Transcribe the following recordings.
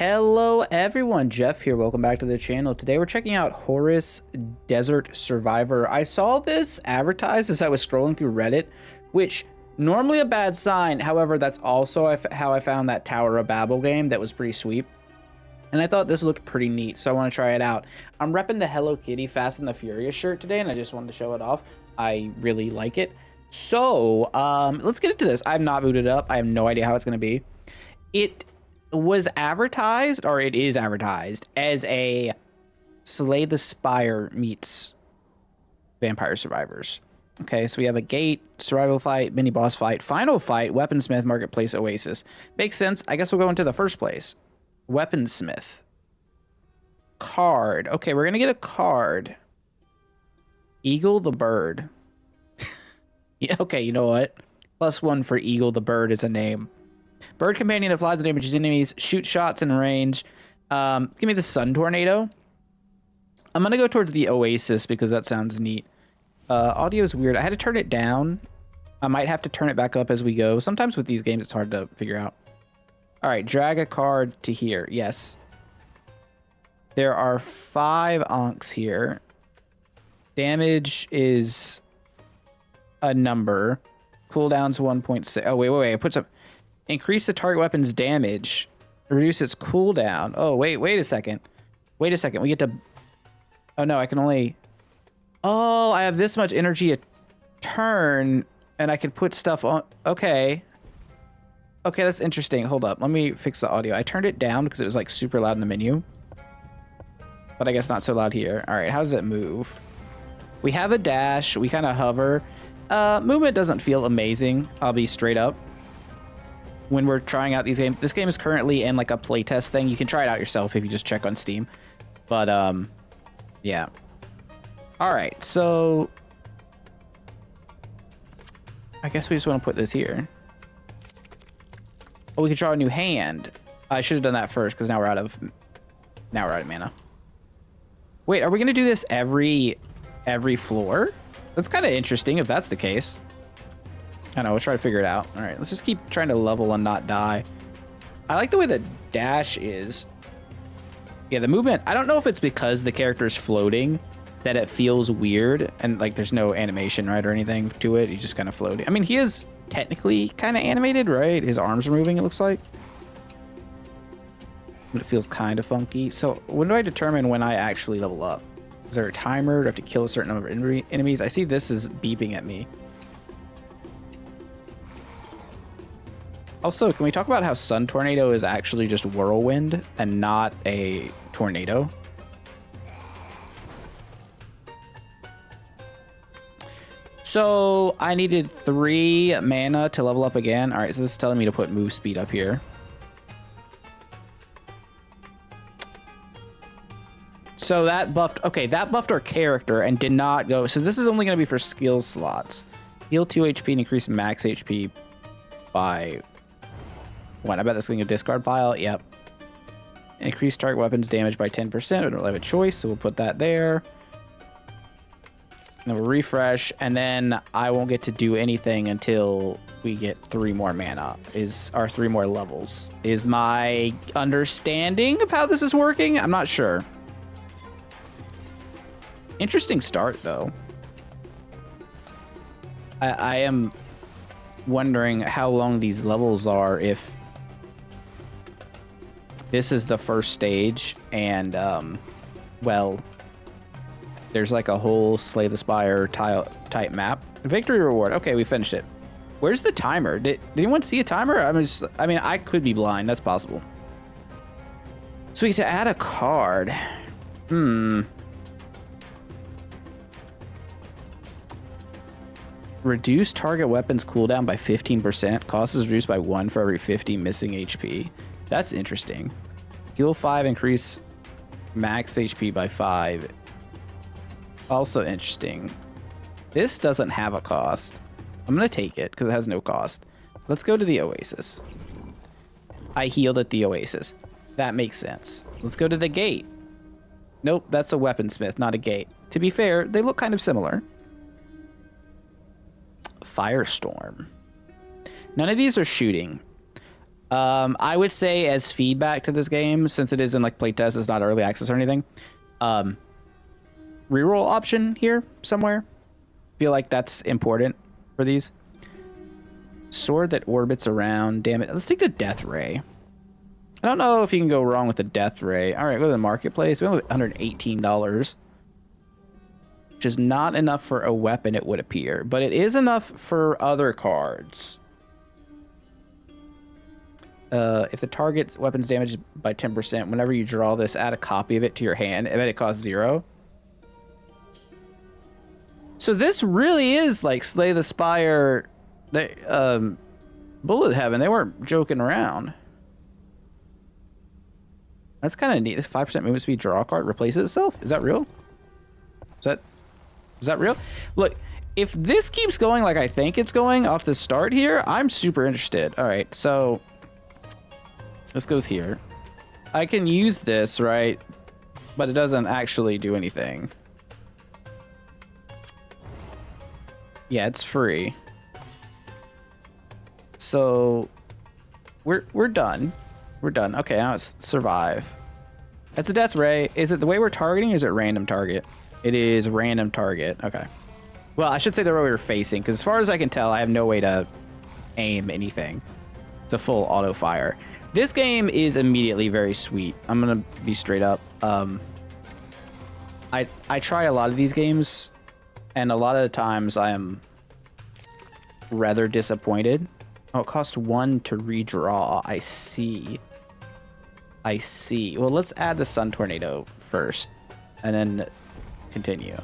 Hello everyone, Jeff here. Welcome back to the channel. Today we're checking out Horus Desert Survivor. I saw this advertised as I was scrolling through Reddit, which normally a bad sign. However, that's also how I found that Tower of Babel game that was pretty sweet. And I thought this looked pretty neat, so I want to try it out. I'm repping the Hello Kitty Fast and the Furious shirt today, and I just wanted to show it off. I really like it. So, let's get into this. I have not booted it up. I have no idea how it's going to be. It was advertised, or it is advertised, as a Slay the Spire meets Vampire Survivors. Okay, so we have a gate, survival fight, mini boss fight, final fight, weaponsmith, marketplace, oasis. Makes sense. I guess we'll go into the first place. Weaponsmith. Card. Okay, we're gonna get a card. Eagle the bird. Yeah, okay, you know what? +1 for Eagle the bird is a name. Bird companion that flies and damages enemies, shoot shots in range. Give me the sun tornado. I'm gonna go towards the oasis because that sounds neat. Audio is weird. I had to turn it down. I might have to turn it back up as we go. Sometimes with these games it's hard to figure out. All right, drag a card to here. Yes. There are 5 onks here. Damage is a number. Cooldown's 1.6. Oh, wait. It puts up... Increase the target weapon's damage. Reduce its cooldown. Oh, wait a second. Wait a second. We get to... Oh, no, I can only... Oh, I have this much energy a turn, and I can put stuff on... Okay. Okay, that's interesting. Hold up. Let me fix the audio. I turned it down because it was, like, super loud in the menu. But I guess not so loud here. All right, how does it move? We have a dash. We kind of hover. Movement doesn't feel amazing. I'll be straight up. When we're trying out these games, this game is currently in like a playtest thing. You can try it out yourself if you just check on Steam. But yeah. All right, so I guess we just want to put this here. Oh, we can draw a new hand. I should have done that first because now we're out of mana. Wait, are we gonna do this every floor? That's kind of interesting if that's the case. I don't know, we'll try to figure it out. All right, let's just keep trying to level and not die. I like the way the dash is. Yeah, the movement, I don't know if it's because the character's floating that it feels weird and like there's no animation, right, or anything to it. He's just kind of floating. I mean, he is technically kind of animated, right? His arms are moving, it looks like. But it feels kind of funky. So when do I determine when I actually level up? Is there a timer? Do I have to kill a certain number of enemies? I see this is beeping at me. Also, can we talk about how Sun Tornado is actually just whirlwind and not a tornado? So I needed 3 mana to level up again. All right, so this is telling me to put move speed up here. So that buffed, okay, that buffed our character and did not go. So this is only going to be for skill slots. Heal 2 HP and increase max HP by 1. I bet this is going to discard pile. Yep. Increase target weapons damage by 10%. We don't have a choice, so we'll put that there. And then we'll refresh, and then I won't get to do anything until we get 3 more mana. Or 3 more levels. Is my understanding of how this is working? I'm not sure. Interesting start, though. I am wondering how long these levels are if this is the first stage and, well, there's like a whole Slay the Spire type map. Victory reward. Okay, we finished it. Where's the timer? Did anyone see a timer? I mean, I could be blind. That's possible. So we get to add a card. Reduce target weapons cooldown by 15%. Cost is reduced by 1 for every 50 missing HP. That's interesting. Heal 5, increase max HP by 5. Also interesting. This doesn't have a cost. I'm going to take it because it has no cost. Let's go to the oasis. I healed at the oasis. That makes sense. Let's go to the gate. Nope, that's a weaponsmith, not a gate. To be fair, they look kind of similar. Firestorm. None of these are shooting. I would say as feedback to this game, since it is in like playtest, it's not early access or anything. Reroll option here somewhere. Feel like that's important for these. Sword that orbits around. Damn it. Let's take the Death Ray. I don't know if you can go wrong with the Death Ray. All right, go to the marketplace. We have $118, which is not enough for a weapon, it would appear, but it is enough for other cards. If the target's weapon's damaged by 10%, whenever you draw this, add a copy of it to your hand. I bet it costs 0. So this really is like Slay the Spire, Bullet Heaven. They weren't joking around. That's kind of neat. This 5% movement speed draw card replaces itself. Is that real? Is that real? Look, if this keeps going like I think it's going off the start here, I'm super interested. All right, so this goes here. I can use this, right? But it doesn't actually do anything. Yeah, it's free. So we're done. We're done. Okay, now it's survive. That's a Death Ray. Is it the way we're targeting or is it random target? It is random target. Okay. Well, I should say the way we're facing, because as far as I can tell, I have no way to aim anything. It's a full auto fire. This game is immediately very sweet. I'm gonna be straight up. I try a lot of these games, and a lot of the times I am rather disappointed. Oh, it costs 1 to redraw. I see. I see. Well, let's add the Sun Tornado first, and then continue.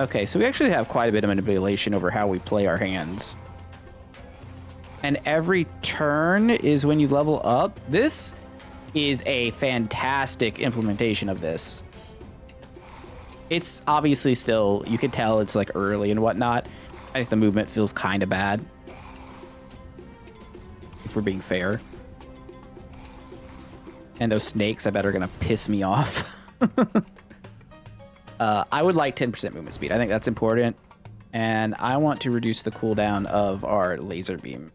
Okay, so we actually have quite a bit of manipulation over how we play our hands. And every turn is when you level up. This is a fantastic implementation of this. It's obviously still, you can tell it's like early and whatnot. I think the movement feels kind of bad, if we're being fair. And those snakes, I bet, are gonna piss me off. I would like 10% movement speed. I think that's important. And I want to reduce the cooldown of our laser beam.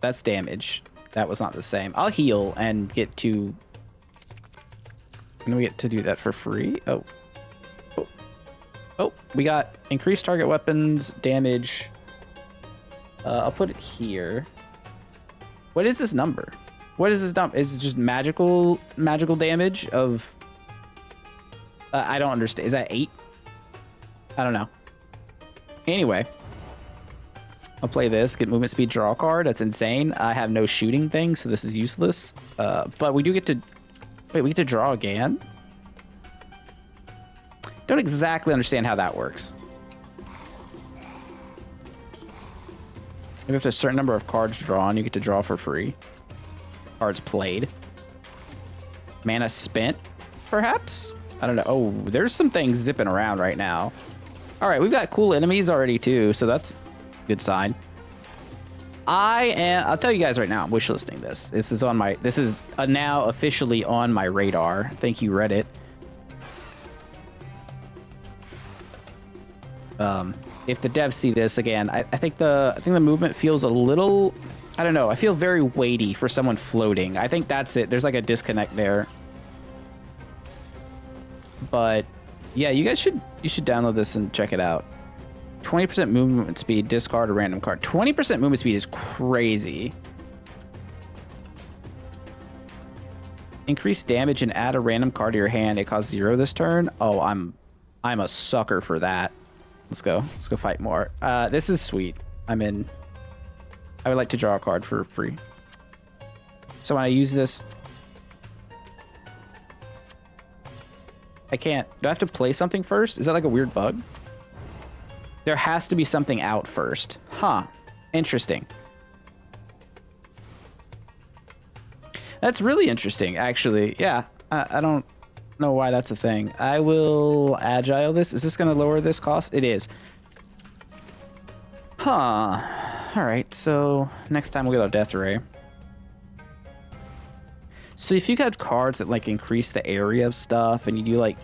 That's damage. That was not the same. I'll heal and get to... And we get to do that for free. Oh, we got increased target weapons, damage. I'll put it here. What is this number? What is this number? Is it just magical damage of... I don't understand. Is that 8? I don't know. Anyway. I'll play this. Get movement speed, draw a card. That's insane. I have no shooting thing, so this is useless. But we do get to... Wait, we get to draw again? Don't exactly understand how that works. Maybe after a certain number of cards drawn, you get to draw for free. Cards played. Mana spent, perhaps? I don't know. Oh, there's some things zipping around right now. All right, we've got cool enemies already too, so that's a good sign. I'll tell you guys right now, I'm wishlisting this. This is now officially on my radar. Thank you, Reddit. If the devs see this again, I think the movement feels a little, I don't know. I feel very weighty for someone floating. I think that's it. There's like a disconnect there. But yeah, you should download this and check it out. 20% movement speed, discard a random card. 20% movement speed is crazy. Increase damage and add a random card to your hand. It costs 0 this turn. Oh, I'm a sucker for that. Let's go fight more. This is sweet. I'm in. I would like to draw a card for free. So when I use this, I can't. Do I have to play something first? Is that like a weird bug? There has to be something out first. Huh. Interesting. That's really interesting, actually. Yeah, I don't know why that's a thing. I will agile this. Is this going to lower this cost? It is. Huh. All right, so next time we'll get our Death Ray. So if you have cards that like increase the area of stuff and you do like...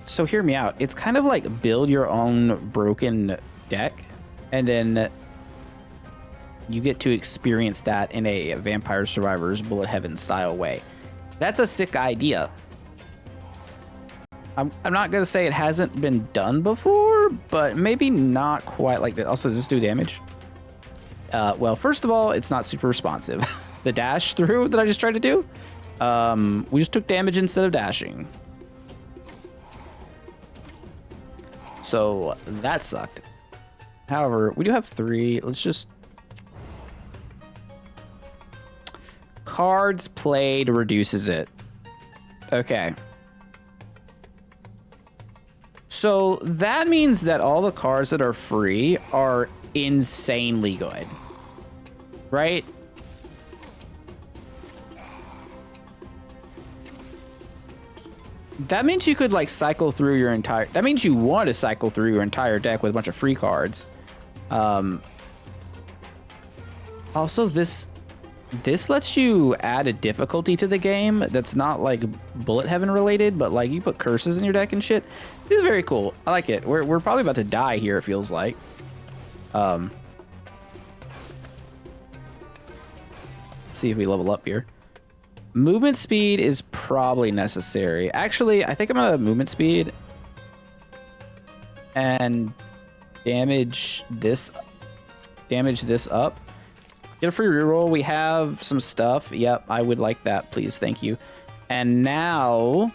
So hear me out. It's kind of like build your own broken deck and then you get to experience that in a Vampire Survivors Bullet Heaven style way. That's a sick idea. I'm not gonna say it hasn't been done before, but maybe not quite like that. Also, does this do damage? Well, first of all, it's not super responsive. The dash through that I just tried to do, we just took damage instead of dashing. So that sucked. However, we do have 3. Let's just... Cards played reduces it. Okay. So that means that all the cards that are free are insanely good. Right? That means you could like cycle through your entire... That means you want to cycle through your entire deck with a bunch of free cards. Also, this lets you add a difficulty to the game that's not like Bullet Heaven related, but like you put curses in your deck and shit. This is very cool. I like it. We're probably about to die here, it feels like. Let's see if we level up here. Movement speed is probably necessary. Actually, I think I'm gonna movement speed and damage this up. Get a free reroll. We have some stuff. Yep, I would like that, please. Thank you. And now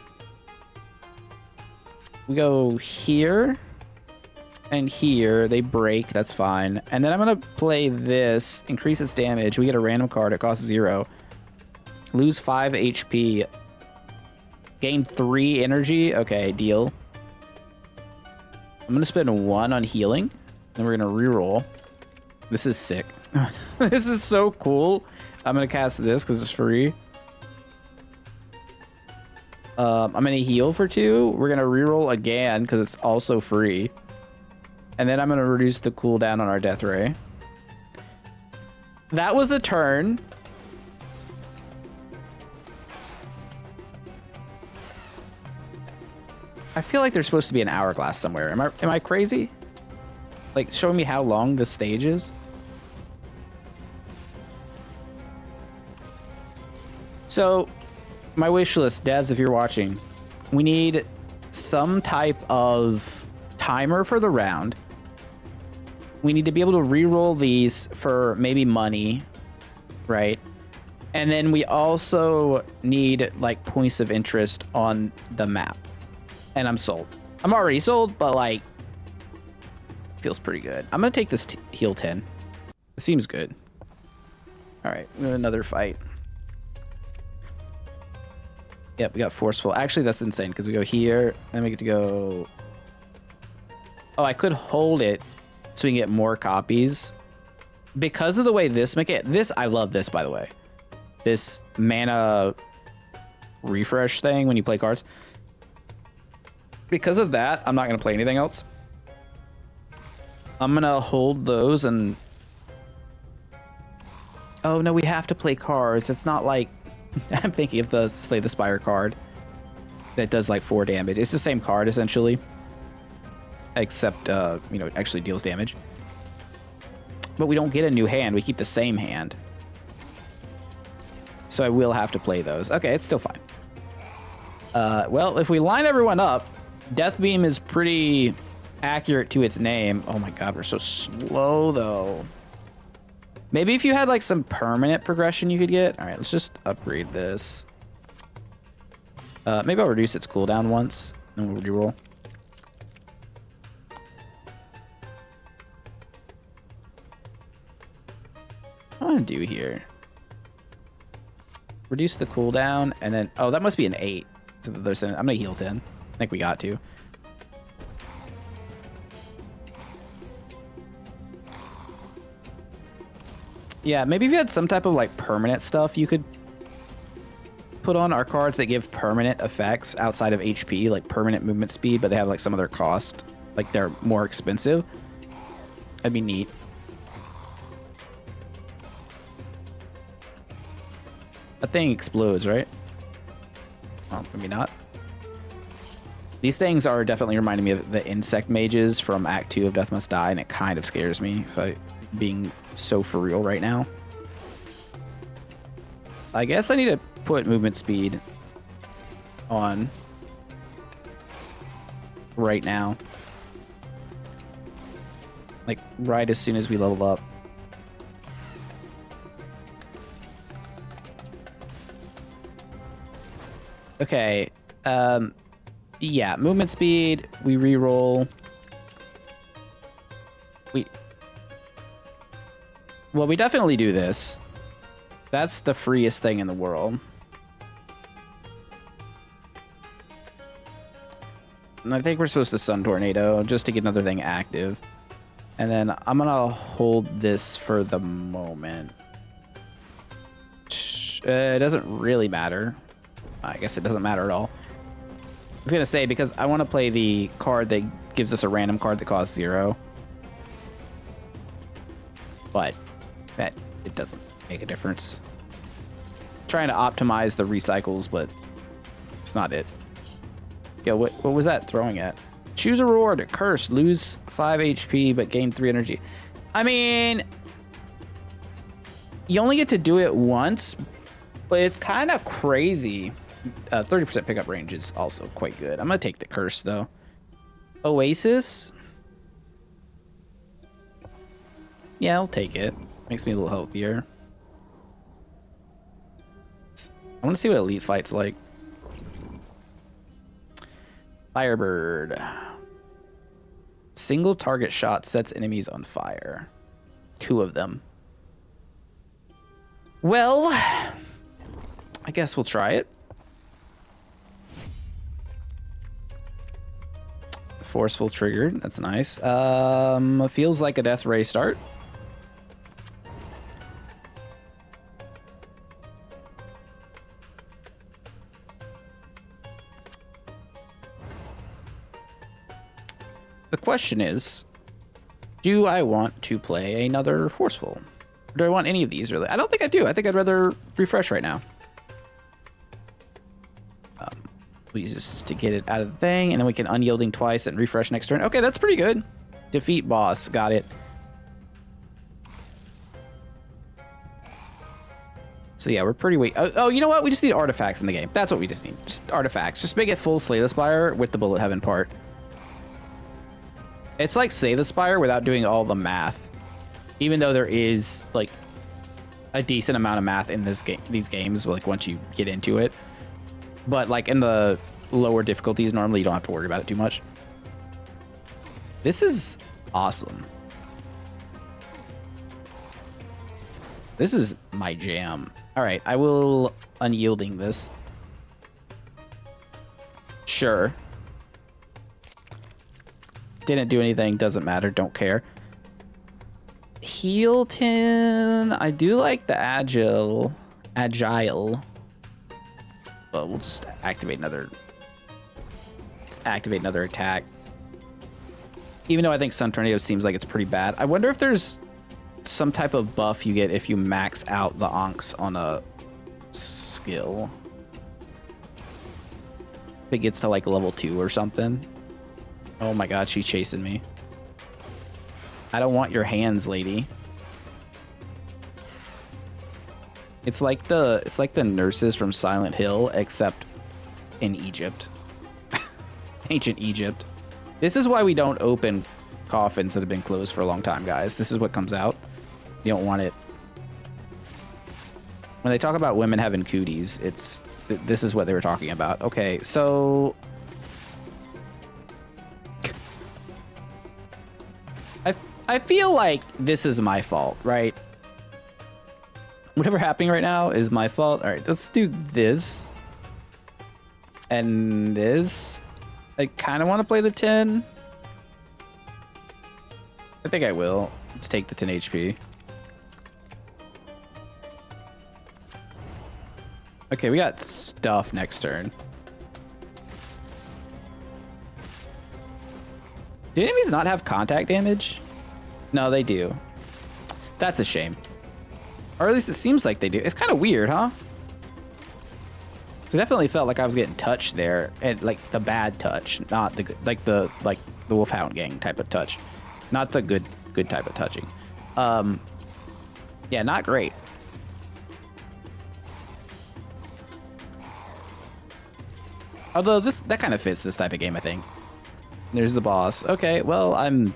we go here and here. They break. That's fine. And then I'm gonna play this. Increase its damage. We get a random card. It costs 0. Lose 5 HP. Gain 3 energy. Okay, deal. I'm gonna spend 1 on healing. Then we're gonna reroll. This is sick. This is so cool. I'm gonna cast this because it's free. I'm gonna heal for 2. We're gonna reroll again because it's also free. And then I'm gonna reduce the cooldown on our death ray. That was a turn. I feel like there's supposed to be an hourglass somewhere. Am I crazy? Like, showing me how long this stage is? So, my wish list, devs, if you're watching, we need some type of timer for the round. We need to be able to re-roll these for maybe money, right? And then we also need, like, points of interest on the map. And I'm sold. I'm already sold, but like, feels pretty good. I'm gonna take this heal 10. It seems good. All right, we have another fight. Yep, we got forceful. Actually, that's insane because we go here, and we get to go. Oh, I could hold it so we can get more copies. Because of the way this I love this, by the way. This mana refresh thing when you play cards. Because of that, I'm not going to play anything else. I'm going to hold those and... Oh, no, we have to play cards. It's not like... I'm thinking of the Slay the Spire card that does like 4 damage. It's the same card, essentially. Except, you know, it actually deals damage. But we don't get a new hand. We keep the same hand. So I will have to play those. Okay, it's still fine. Well, if we line everyone up, Death Beam is pretty accurate to its name. Oh my god, we're so slow though. Maybe if you had like some permanent progression you could get. All right, let's just upgrade this. Maybe I'll reduce its cooldown once and we'll reroll. What do I want to do here? Reduce the cooldown and then, oh, that must be an 8. So they're saying, I'm gonna heal 10. I think we got to. Yeah, maybe if you had some type of like permanent stuff you could put on our cards that give permanent effects outside of HP, like permanent movement speed, but they have like some other cost. Like they're more expensive. That'd be neat. That thing explodes, right? Oh, maybe not. These things are definitely reminding me of the insect mages from Act 2 of Death Must Die, and it kind of scares me if I being so for real right now. I guess I need to put movement speed on right now. Like, right as soon as we level up. Okay, yeah, movement speed, we reroll. Well, we definitely do this. That's the freest thing in the world. And I think we're supposed to Sun Tornado just to get another thing active. And then I'm gonna hold this for the moment. It doesn't really matter. I guess it doesn't matter at all. I was gonna say, because I want to play the card that gives us a random card that costs 0. But that it doesn't make a difference. Trying to optimize the recycles, but it's not it. Yo, what was that throwing at? Choose a reward. Curse. Lose 5 HP, but gain 3 energy. I mean, you only get to do it once, but it's kind of crazy. 30% pickup range is also quite good. I'm going to take the curse, though. Oasis. Yeah, I'll take it. Makes me a little healthier. I want to see what Elite Fight's like. Firebird. Single target shot sets enemies on fire. 2 of them. Well, I guess we'll try it. Forceful triggered. That's nice. Feels like a death ray start. The question is, do I want to play another Forceful? Or do I want any of these, really? I don't think I do. I think I'd rather refresh right now. We use this to get it out of the thing, and then we can unyielding twice and refresh next turn. Okay, that's pretty good. Defeat boss. Got it. So yeah, we're pretty weak. Oh, you know what? We just need artifacts in the game. That's what we just need. Just artifacts. Just make it full Slay the Spire with the Bullet Heaven part. It's like Slay the Spire without doing all the math. Even though there is like a decent amount of math in this game, these games, like once you get into it. But like in the lower difficulties, normally you don't have to worry about it too much. This is awesome. This is my jam. All right, I will unyielding this. Sure. Didn't do anything, doesn't matter, don't care. Heal 10. I do like the agile. But we'll just activate another. Just activate another attack. Even though I think Sun Tornado seems like it's pretty bad. I wonder if there's some type of buff you get if you max out the Onks on a skill. If it gets to like level 2 or something. Oh my god, she's chasing me. I don't want your hands, lady. It's like the nurses from Silent Hill, except in Egypt. Ancient Egypt. This is why we don't open coffins that have been closed for a long time, guys. This is what comes out. You don't want it. When they talk about women having cooties, this is what they were talking about. Okay, so I feel like this is my fault, right? Whatever happening right now is my fault. All right, let's do this. And this. I kind of want to play the 10. I think I will. Let's take the 10 HP. Okay, we got stuff next turn. Do enemies not have contact damage? No, they do. That's a shame. Or at least it seems like they do. It's kind of weird, huh? So it definitely felt like I was getting touched there, and like the bad touch, not the good, like the Wolfhound Gang type of touch, not the good type of touching. Yeah, not great. Although that kind of fits this type of game, I think. There's the boss. Okay, well, I'm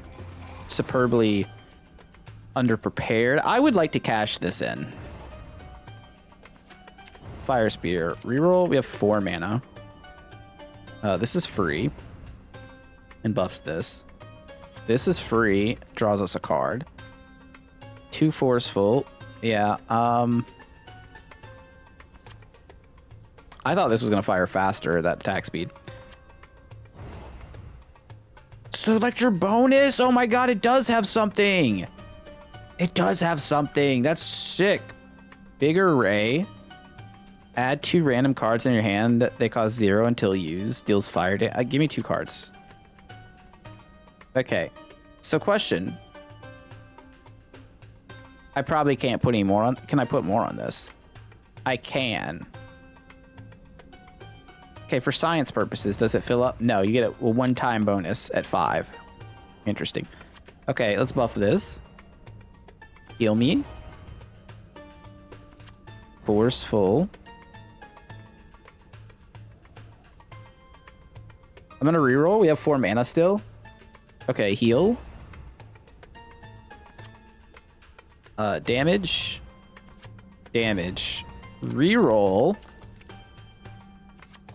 superbly underprepared. I would like to cash this in. Fire Spear. Reroll. We have 4 mana. This is free. And buffs this. This is free. Draws us a card. 2 forceful. Yeah. I thought this was going to fire faster, that attack speed. Select your bonus. Oh my god, it does have something. It does have something. That's sick. Big array. Add 2 random cards in your hand. They cost 0 until used. Deals fire damage. Give me 2 cards. Okay. So question. I probably can't put any more on. Can I put more on this? I can. Okay, for science purposes, does it fill up? No, you get a one-time bonus at 5. Interesting. Okay, let's buff this. Heal me. Forceful. I'm gonna reroll. We have 4 mana still. Okay, heal. Damage. Damage. Reroll.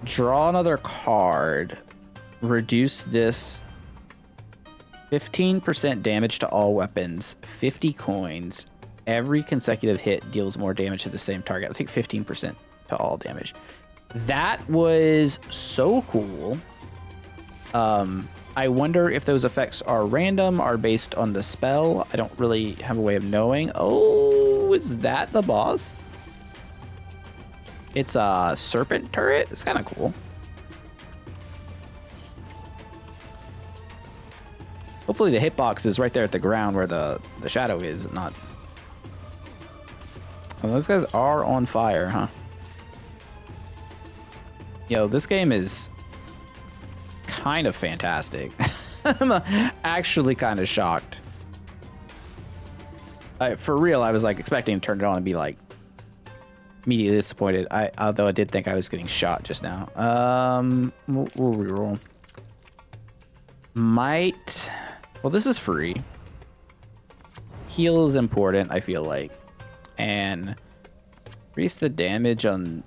Draw another card. Reduce this 15% damage to all weapons. 50 coins. Every consecutive hit deals more damage to the same target. I'll take 15% to all damage. That was so cool. I wonder if those effects are random, are based on the spell. I don't really have a way of knowing. Oh, is that the boss? It's a serpent turret. It's kind of cool. Hopefully the hitbox is right there at the ground where the shadow is, not... Oh, those guys are on fire, huh? Yo, this game is kind of fantastic. I'm actually kind of shocked. For real, I was like expecting to turn it on and be like immediately disappointed. Although I did think I was getting shot just now. We'll reroll. Might. Well, this is free. Heal is important, I feel like, and increase the damage on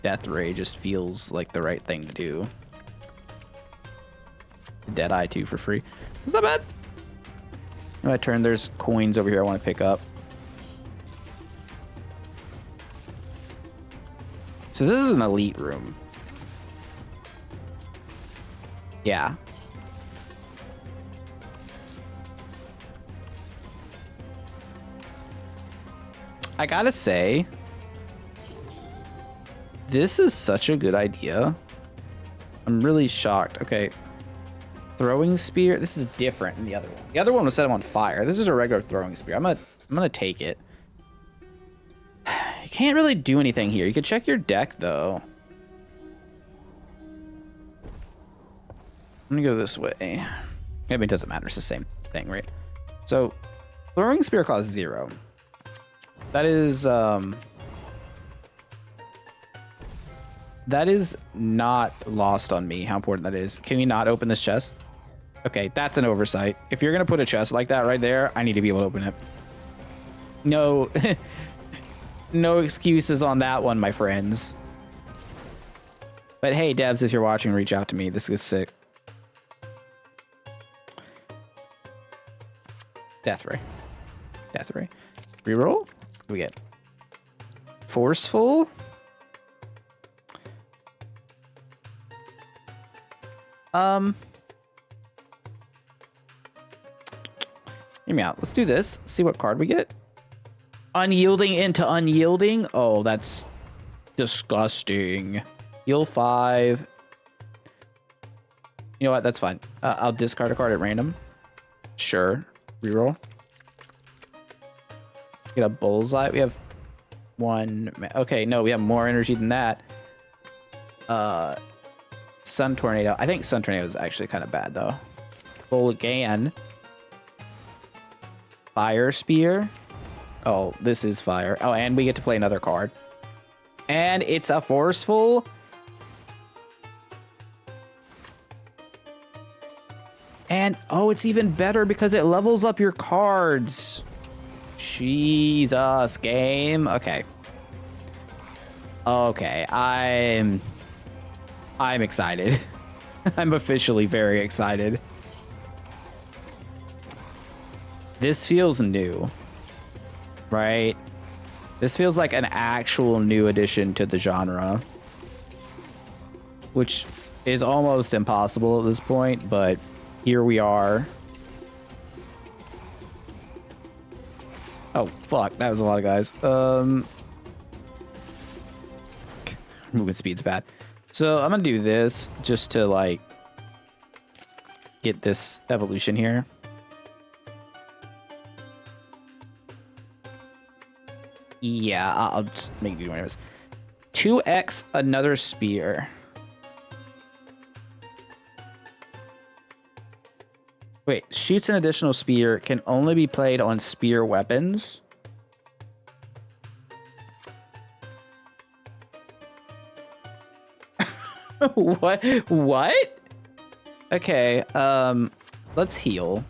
Death Ray just feels like the right thing to do. Dead Eye 2 for free. It's not bad. In my turn, there's coins over here I want to pick up. So this is an elite room. Yeah. I gotta say, this is such a good idea. I'm really shocked. Okay. Throwing spear. This is different than the other one. The other one was set him on fire. This is a regular throwing spear. I'm gonna take it. You can't really do anything here. You could check your deck though. I'm gonna go this way. I mean, it doesn't matter. It's the same thing, right? So, throwing spear costs 0. That is not lost on me how important that is. Can we not open this chest? Okay, that's an oversight. If you're gonna put a chest like that right there, I need to be able to open it. No, no excuses on that one, my friends. But hey, devs, if you're watching, reach out to me. This is sick. Death Ray. Death Ray. Reroll? What do we get? Forceful? Hear me out. Let's do this. See what card we get. Unyielding into unyielding. Oh, that's disgusting. Heal 5. You know what? That's fine. I'll discard a card at random. Sure. Reroll. Get a bullseye. We have 1. Okay, no, we have more energy than that. Sun Tornado. I think Sun Tornado is actually kind of bad, though. Roll again. Fire Spear. Oh, this is fire. Oh, and we get to play another card. And it's a forceful. And, oh, it's even better because it levels up your cards. Jesus, game. Okay. Okay, I'm excited. I'm officially very excited. This feels new, right? This feels like an actual new addition to the genre, which is almost impossible at this point, but here we are. Oh, fuck. That was a lot of guys. Movement speed's bad. So I'm gonna do this just to, like, get this evolution here. Yeah, I'll just make it do whatever. 2x another spear. Wait, shoots an additional spear, can only be played on spear weapons. What? What? Okay, let's heal.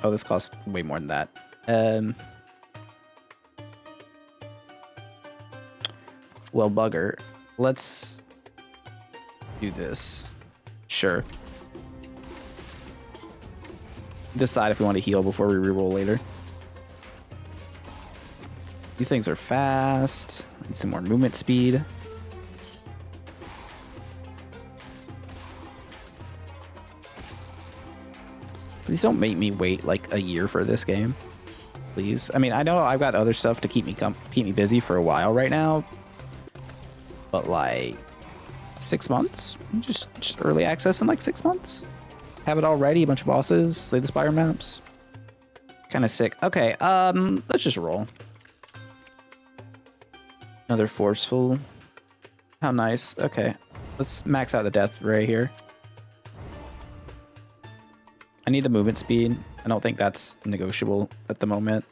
Oh, this costs way more than that. Well, bugger. Let's do this. Sure. Decide if we want to heal before we reroll later. These things are fast. Need some more movement speed. Please don't make me wait like a year for this game. Please. I mean, I know I've got other stuff to keep me busy for a while right now. But like 6 months? Just early access in like 6 months? Have it all ready, a bunch of bosses, slay the Spire maps. Kind of sick. Okay, let's just roll. Another forceful. How nice. Okay, let's max out the death ray here. I need the movement speed. I don't think that's negotiable at the moment.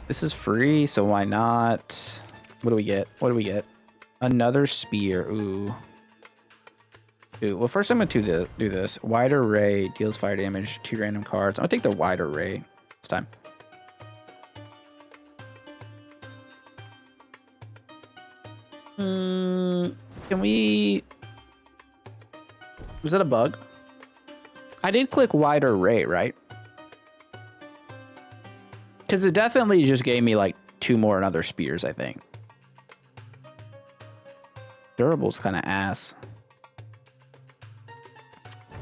This is free, so why not? What do we get? What do we get? Another spear. Ooh. Ooh. Well, first I'm going to do this. Wider ray deals fire damage to random cards. I'm going to take the wider ray this time. Can we... Was that a bug? I did click wider ray, right? Because it definitely just gave me like 2 more and other spears, I think. Durable's kind of ass.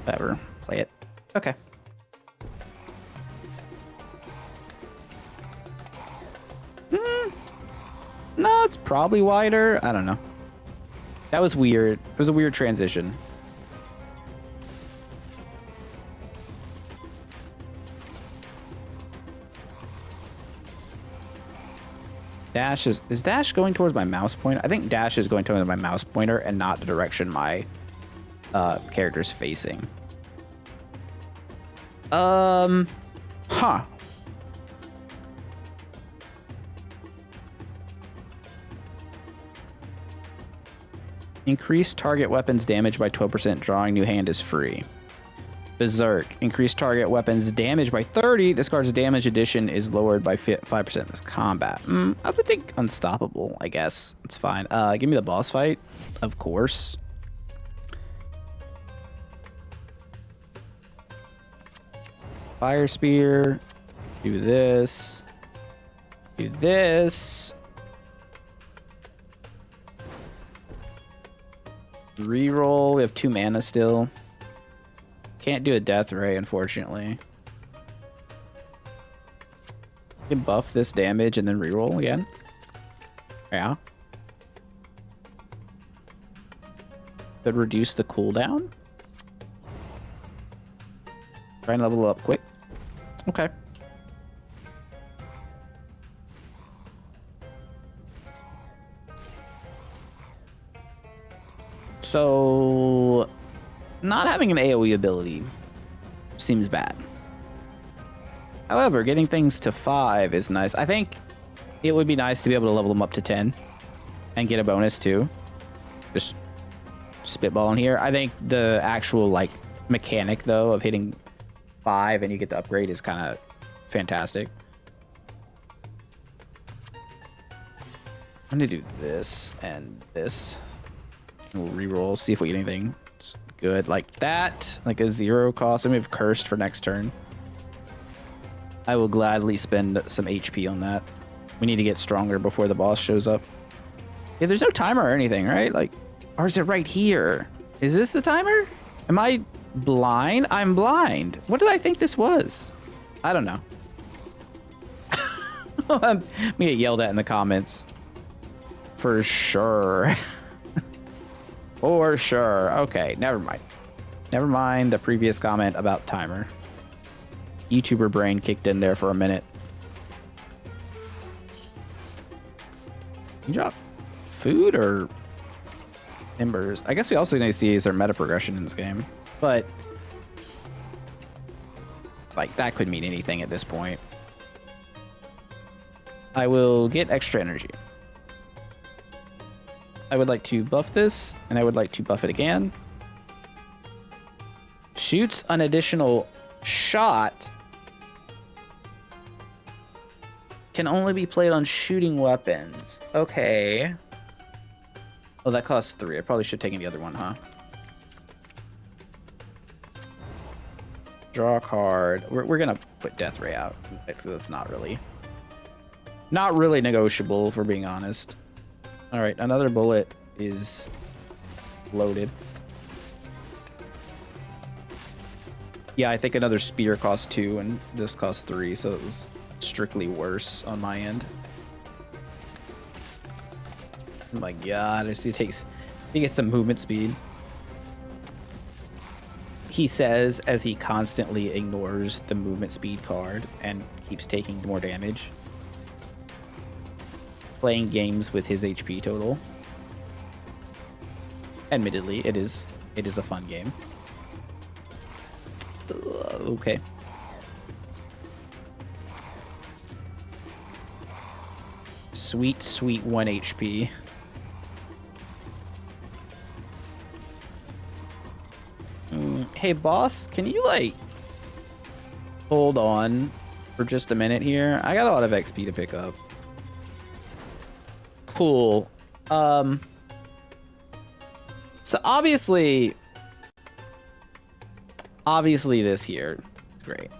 Whatever. Play it. Okay. No, it's probably wider. I don't know. That was weird. It was a weird transition. Dash is dash going towards my mouse pointer? I think dash is going towards my mouse pointer and not the direction my character's facing. Huh. Increase target weapons damage by 12%. Drawing new hand is free. Berserk. Increase target weapons damage by 30. This card's damage addition is lowered by 5% in this combat. I would think unstoppable, I guess. It's fine. Give me the boss fight, of course. Fire Spear. Do this. Do this. Reroll. We have 2 mana still. Can't do a death ray, unfortunately. You can buff this damage and then reroll again. Yeah. Could reduce the cooldown. Try and level up quick. Okay. So, not having an AoE ability seems bad. However, getting things to 5 is nice. I think it would be nice to be able to level them up to 10 and get a bonus too. Just spitballing here. I think the actual like mechanic though of hitting 5 and you get the upgrade is kind of fantastic. I'm gonna do this and this. We'll reroll, see if we get anything good like that, like a 0 cost. And we have cursed for next turn. I will gladly spend some HP on that. We need to get stronger before the boss shows up. Yeah, there's no timer or anything, right? Like, or is it right here? Is this the timer? Am I blind? I'm blind. What did I think this was? I don't know. I'm gonna get yelled at in the comments. For sure. For sure. Okay, never mind. Never mind the previous comment about timer. YouTuber brain kicked in there for a minute. You drop food or embers? I guess we also need to see is there meta progression in this game, but like that could mean anything at this point. I will get extra energy. I would like to buff this, and I would like to buff it again. Shoots an additional shot. Can only be played on shooting weapons. Okay. Oh, that costs 3. I probably should have taken the other one, huh? Draw a card. We're gonna put Death Ray out. That's not really negotiable, if we're being honest. All right, another bullet is loaded. Yeah, I think another spear costs 2 and this costs 3, so it was strictly worse on my end. Oh my god, he gets some movement speed. He says as he constantly ignores the movement speed card and keeps taking more damage. Playing games with his HP total. Admittedly, it is a fun game. Okay. Sweet, sweet 1 HP. Hey, boss, can you, like, hold on for just a minute here? I got a lot of XP to pick up. Cool. So obviously this here, great.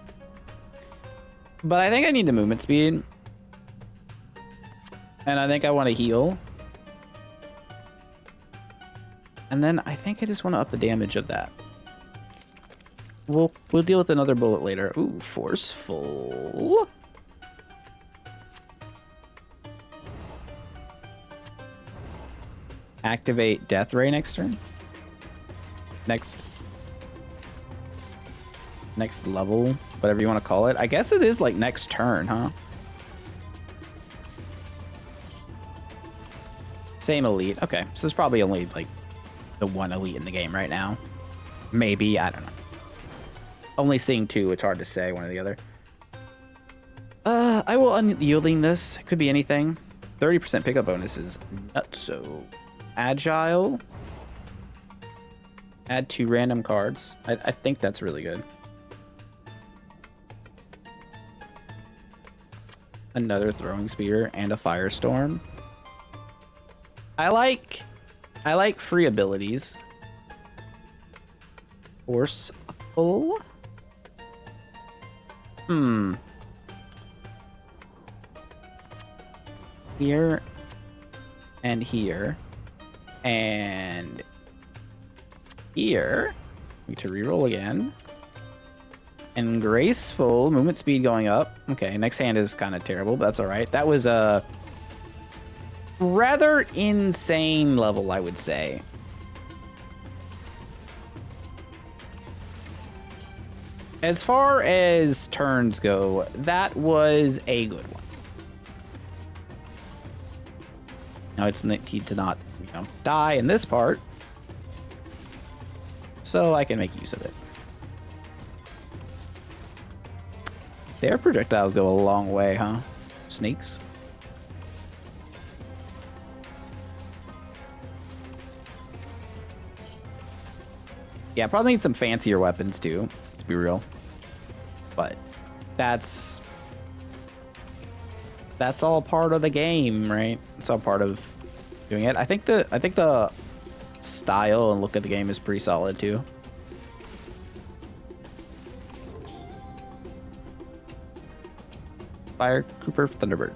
But I think I need the movement speed. And I think I want to heal. And then I think I just want to up the damage of that. We'll deal with another bullet later. Ooh, forceful. Activate Death Ray next turn. Next level, whatever you want to call it. I guess it is like next turn, huh? Same elite. Okay, so there's probably only like the 1 elite in the game right now. Maybe, I don't know. Only seeing 2, it's hard to say one or the other. I will unyielding this. It could be anything. 30% pickup bonus is nutso. Agile. Add 2 random cards. I think that's really good. Another throwing spear and a firestorm. I like free abilities. Forceful. Here and here and here. We need to reroll again. And graceful, movement speed going up. Okay, next hand is kind of terrible, but that's all right. That was a rather insane level, I would say. As far as turns go, that was a good one. Now it's need to not, die in this part, so I can make use of it. Their projectiles go a long way, huh? Snakes. Yeah, probably need some fancier weapons too, let's be real. But that's all part of the game, right? It's all part of doing it. I think the style and look of the game is pretty solid too. Fire Cooper Thunderbird.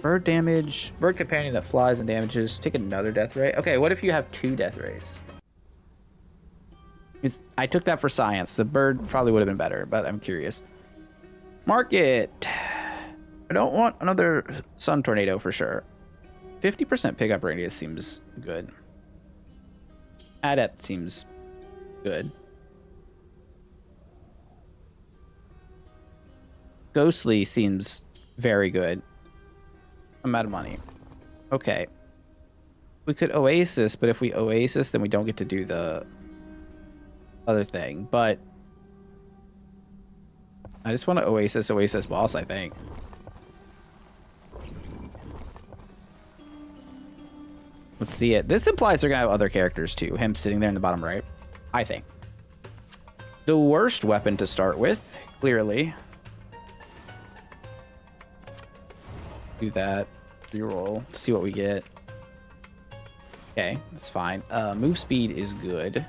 Bird damage. Bird companion that flies and damages. Take another death ray. Okay, what if you have 2 death rays? I took that for science. The bird probably would have been better, but I'm curious. Market. I don't want another sun tornado for sure. 50% pickup radius seems good. Adept seems good. Ghostly seems very good. I'm out of money. Okay. We could Oasis, but if we Oasis, then we don't get to do the other thing. But I just want to Oasis boss, I think. Let's see it. This implies they're going to have other characters too. Him sitting there in the bottom right, I think. The worst weapon to start with, clearly. Do that. Reroll. See what we get. Okay, that's fine. Move speed is good.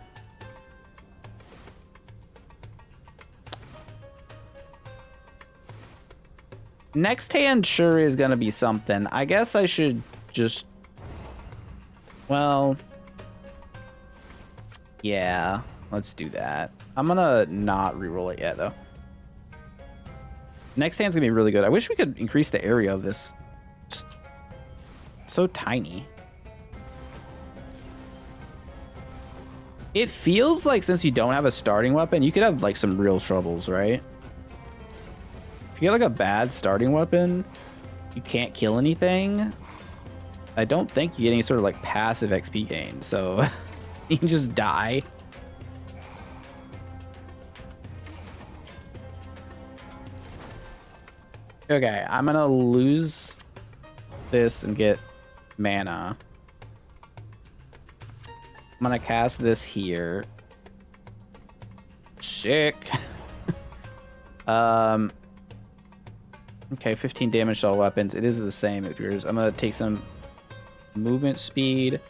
Next hand sure is gonna be something. I guess I should just... Well... Yeah, let's do that. I'm gonna not reroll it yet, though. Next hand's gonna be really good. I wish we could increase the area of this. Just so tiny. It feels like since you don't have a starting weapon, you could have like some real troubles, right? If you get like a bad starting weapon, you can't kill anything. I don't think you get any sort of like passive XP gain, so you can just die. Okay, I'm gonna lose this and get mana. I'm gonna cast this here. Sick. Okay, 15 damage to all weapons. It is the same as yours. I'm gonna take some movement speed.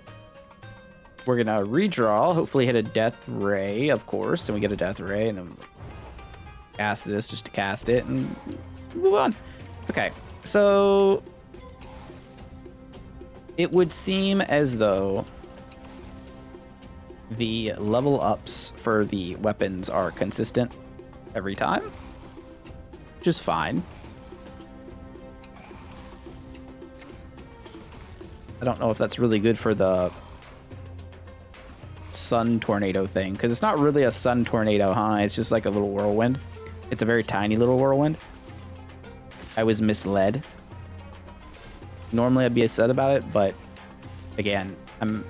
We're gonna redraw, hopefully hit a death ray, of course, and we get a death ray, and then cast this just to cast it and move on. Okay, so it would seem as though the level ups for the weapons are consistent every time, which is fine. I don't know if that's really good for the sun tornado thing, because it's not really a sun tornado, huh? It's just like a little whirlwind. It's a very tiny little whirlwind. I was misled. Normally I'd be upset about it, but again, I'm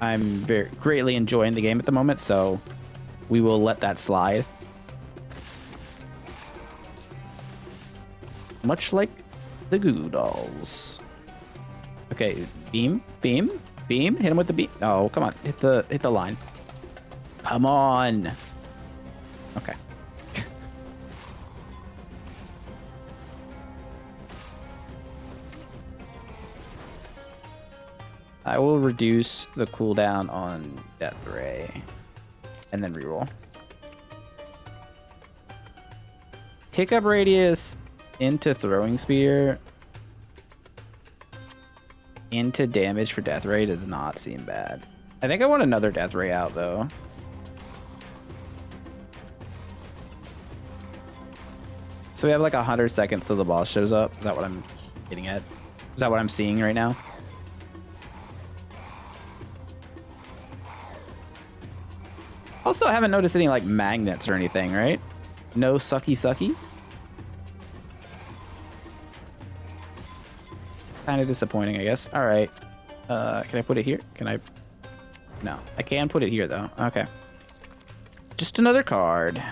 very greatly enjoying the game at the moment, so we will let that slide. Much like the Goo Goo Dolls. Okay, beam, beam, beam. Hit him with the beam. Oh, come on, hit the line. Come on. Okay. I will reduce the cooldown on Death Ray and then reroll. Pickup radius into Throwing Spear into damage for Death Ray does not seem bad. I think I want another Death Ray out though. So we have like 100 seconds till the boss shows up. Is that what I'm getting at? Is that what I'm seeing right now? Also, I haven't noticed any like magnets or anything, right? No sucky suckies. Kind of disappointing, I guess. All right. Can I put it here? Can I? No, I can put it here though. Okay. Just another card.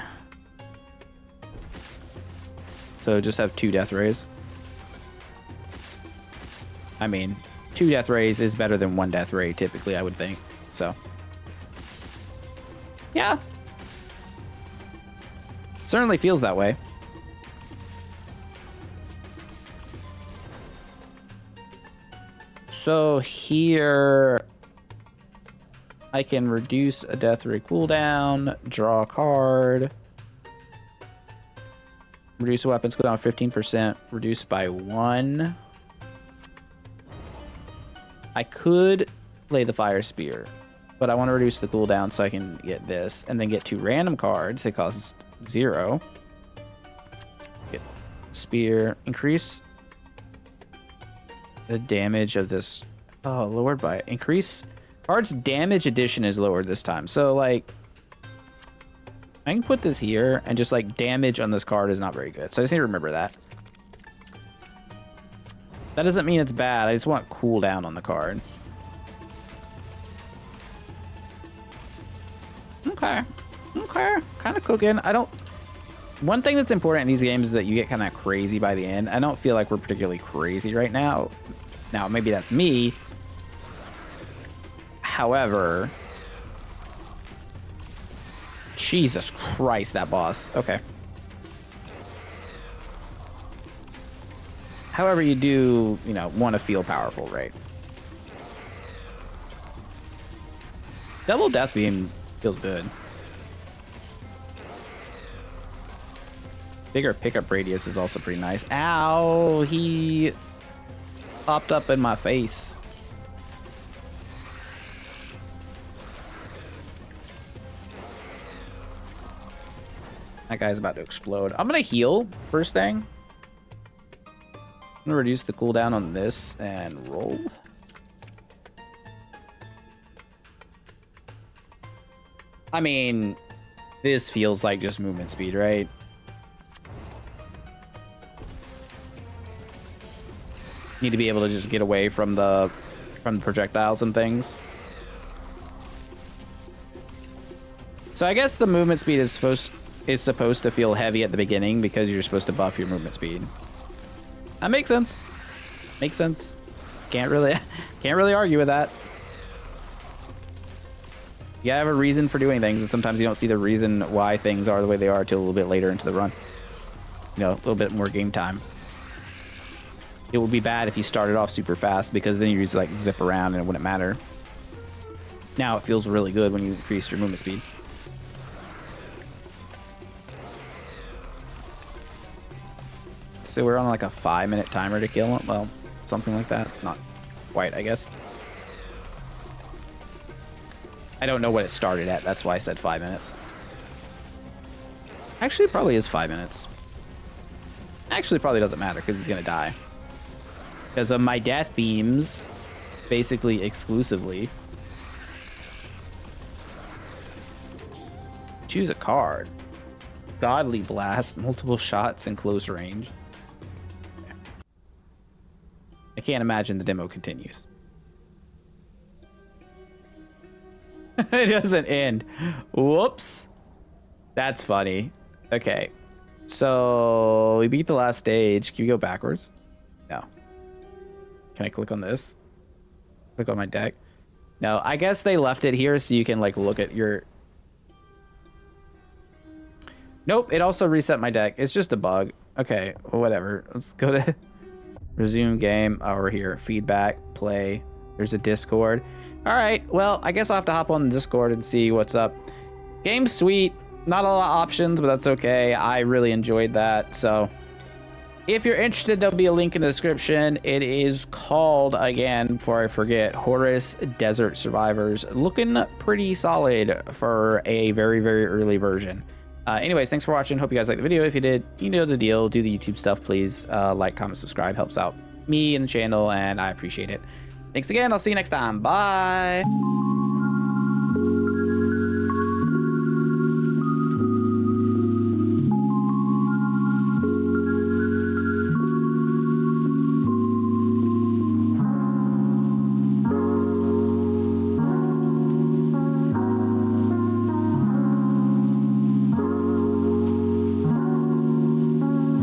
So just have 2 death rays. I mean, 2 death rays is better than 1 death ray, typically, I would think. So, yeah. Certainly feels that way. So here, I can reduce a death ray cooldown, draw a card, reduce a weapon's cooldown 15%, reduced by 1. I could play the fire spear, but I want to reduce the cooldown so I can get this and then get 2 random cards that cost 0. Get spear, increase the damage of this. Oh, lowered by increase. Card's damage addition is lowered this time. So like, I can put this here and just like damage on this card is not very good. So I just need to remember that. That doesn't mean it's bad. I just want cooldown on the card. Okay. Okay. Kind of cooking. One thing that's important in these games is that you get kind of crazy by the end. I don't feel like we're particularly crazy right now. Now, maybe that's me. However, Jesus Christ, that boss. Okay. However, you do, you know, want to feel powerful, right? Double Death Beam feels good. Bigger pickup radius is also pretty nice. Ow, he popped up in my face. That guy's about to explode. I'm gonna heal first thing. I'm gonna reduce the cooldown on this and roll. I mean, this feels like just movement speed, right? Need to be able to just get away from the projectiles and things. So I guess the movement speed is supposed to feel heavy at the beginning because you're supposed to buff your movement speed. That makes sense. Makes sense. Can't really argue with that. You gotta have a reason for doing things, and sometimes you don't see the reason why things are the way they are until a little bit later into the run. You know, a little bit more game time. It would be bad if you started off super fast because then you just like zip around and it wouldn't matter. Now it feels really good when you increase your movement speed. So we're on like a 5-minute timer to kill him. Well, something like that. Not quite, I guess. I don't know what it started at. That's why I said 5 minutes. Actually, it probably is 5 minutes. Actually, it probably doesn't matter because he's going to die. Because of my death beams, basically exclusively. Choose a card. Godly Blast, multiple shots in close range. I can't imagine the demo continues. It doesn't end. Whoops. That's funny. Okay. So we beat the last stage. Can we go backwards? No. Can I click on this? Click on my deck? No, I guess they left it here so you can like look at your... Nope, it also reset my deck. It's just a bug. Okay, well, whatever. Let's go to resume game. Oh, we're here. Feedback, play. There's a Discord. All right, well, I guess I'll have to hop on the Discord and see what's up. Game's sweet. Not a lot of options, but that's okay. I really enjoyed that. So if you're interested, there'll be a link in the description. It is called, again, before I forget, Horus Desert Survivors. Looking pretty solid for a very, very early version. Anyways, thanks for watching. Hope you guys liked the video. If you did, you know the deal. Do the YouTube stuff, please. Like, comment, subscribe. Helps out me and the channel, and I appreciate it. Thanks again. I'll see you next time. Bye.